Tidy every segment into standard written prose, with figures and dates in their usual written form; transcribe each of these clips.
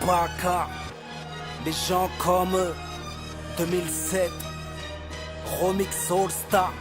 Baka, les gens comme eux, 2007, Remix All Star.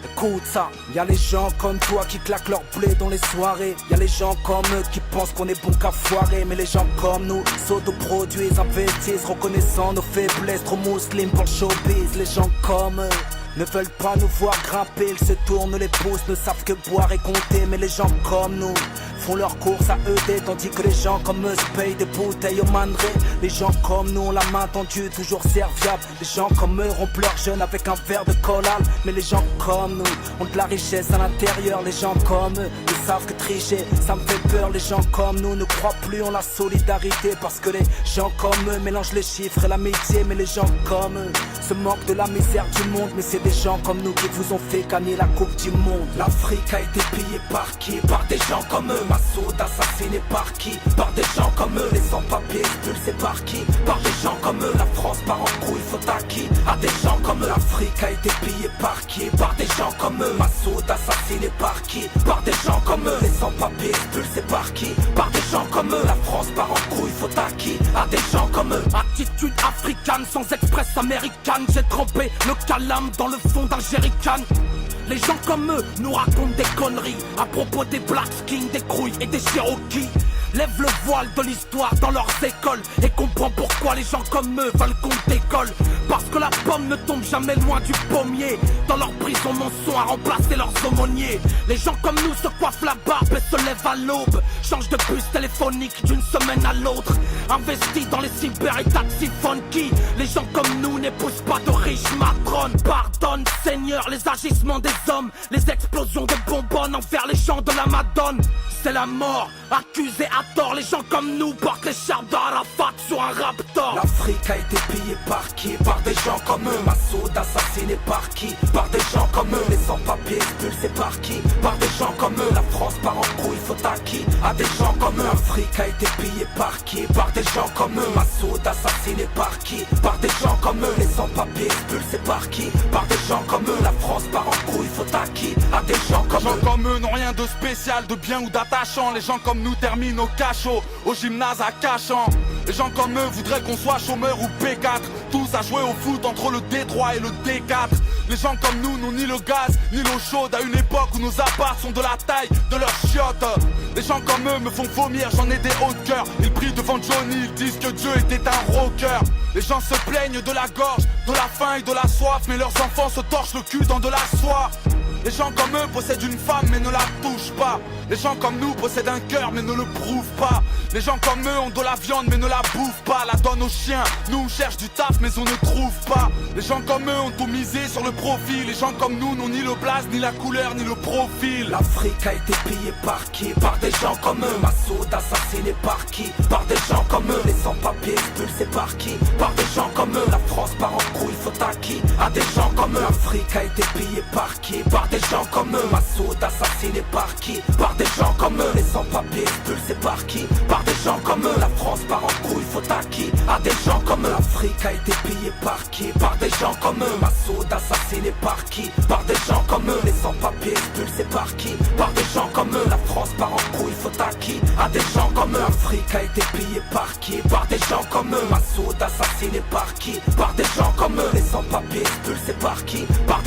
Écoute ça, y'a les gens comme toi qui claquent leur blé dans les soirées. Y'a les gens comme eux qui pensent qu'on est bon qu'à foirer. Mais les gens comme nous s'autoproduisent, investissent, reconnaissant nos faiblesses. Trop musulmans pour le showbiz. Les gens comme eux ne veulent pas nous voir grimper. Ils se tournent les pouces, ne savent que boire et compter. Mais les gens comme nous font leur course à ED, tandis que les gens comme eux se payent des bouteilles au mandaré. Les gens comme nous ont la main tendue, toujours serviable. Les gens comme eux rompent leur jeûne avec un verre de collal. Mais les gens comme nous ont de la richesse à l'intérieur. Les gens comme eux, ils savent que tricher, ça me fait peur. Les gens comme nous ne croient plus en la solidarité, parce que les gens comme eux mélangent les chiffres et l'amitié. Mais les gens comme eux se moquent de la misère du monde. Mais c'est des gens comme nous qui vous ont fait gagner la coupe du monde. L'Afrique a été pillée par qui? Par des gens comme eux. Massoud assassiné par qui? Par des gens comme eux. Les sans-papiers expulsés par qui? Par des gens comme eux. La France part en couille, faut à qui? À des gens comme eux. L'Afrique a été pillée par qui? Par des gens comme eux. Massoud assassiné par qui? Par des gens comme eux. Les sans-papiers expulsés par qui? Par des gens comme eux. La France part en couille, faut à qui? À des gens comme eux. Attitude africaine sans express américaine. J'ai trempé le calame dans le fond d'un jerrycan. Les gens comme eux nous racontent des conneries à propos des Black Skins, des Crouilles et des Cherokees. Lève le voile de l'histoire dans leurs écoles et comprends pourquoi les gens comme eux veulent qu'on décolle. Parce que la pomme ne tombe jamais loin du pommier. Dans leur prison sont à remplacer leurs aumôniers. Les gens comme nous se coiffent la barbe et se lèvent à l'aube. Changent de puce téléphonique d'une semaine à l'autre. Investis dans les cyber et taxis funky. Les gens comme nous n'épousent pas de riches matrones. Pardonne Seigneur les agissements des hommes. Les explosions de bonbonnes envers les gens de la Madone. C'est la mort, accusés à tort. Les gens comme nous portent les l'écharpe d'Arafat sur un raptor. L'Afrique a été pillée par qui? Par des gens comme eux. Massoud assassiné par qui? Par des gens comme eux. Les sans-papiers expulsés par qui? Par des gens comme eux. La France part en couille, faut à qui? À des gens comme eux. L'Afrique a été pillée par qui? Par des gens comme eux. Massoud assassiné par qui? Par des gens comme eux. Les sans-papiers expulsés par qui? Par des gens comme eux. La France part en couille, faut à qui? À des gens comme eux. Les gens comme eux n'ont rien de spécial, de bien ou d'attachant. Les gens comme nous terminent au cachot, au gymnase à Cachan. Les gens comme eux voudraient qu'on soit chômeur ou P4, tous à jouer au foot entre le D3 et le D4. Les gens comme nous n'ont ni le gaz, ni l'eau chaude à une époque où nos apparts sont de la taille de leurs chiottes. Les gens comme eux me font vomir, j'en ai des hauts de cœur. Ils prient devant Johnny, ils disent que Dieu était un rocker. Les gens se plaignent de la gorge, de la faim et de la soif, mais leurs enfants se torchent le cul dans de la soie. Les gens comme eux possèdent une femme mais ne la touchent pas. Les gens comme nous possèdent un cœur mais ne le prouvent pas. Les gens comme eux ont de la viande mais ne la bouffent pas. La donnent aux chiens, nous on cherche du taf mais on ne trouve pas. Les gens comme eux ont tout misé sur le profit. Les gens comme nous n'ont ni le blaze, ni la couleur, ni le profil. L'Afrique a été pillée par qui? Par des gens comme eux. Massoud assassiné par qui? Par des gens comme eux. Les sans-papiers expulsés par qui? Par des gens comme eux. La France part en couille, faut à qui? À des gens comme eux. L'Afrique a été pillée par qui? Par des gens comme eux. Massoud assassiné par qui? Par des gens comme eux. Les sans-papiers expulsés par qui? Par des gens comme eux. La France part en couille, faut à qui? À des gens comme eux. L'Afrique a été pillée par qui? Par des gens comme eux. Massoud assassiné par qui? Par des gens comme eux. Les sans-papiers expulsés par qui? Par des gens comme eux. La France part en couille, faut à qui? À des gens comme eux. L'Afrique a été pillée par qui? Par des gens comme eux. Massoud assassiné par qui? Par des gens comme eux. Les sans-papiers expulsés par qui? Par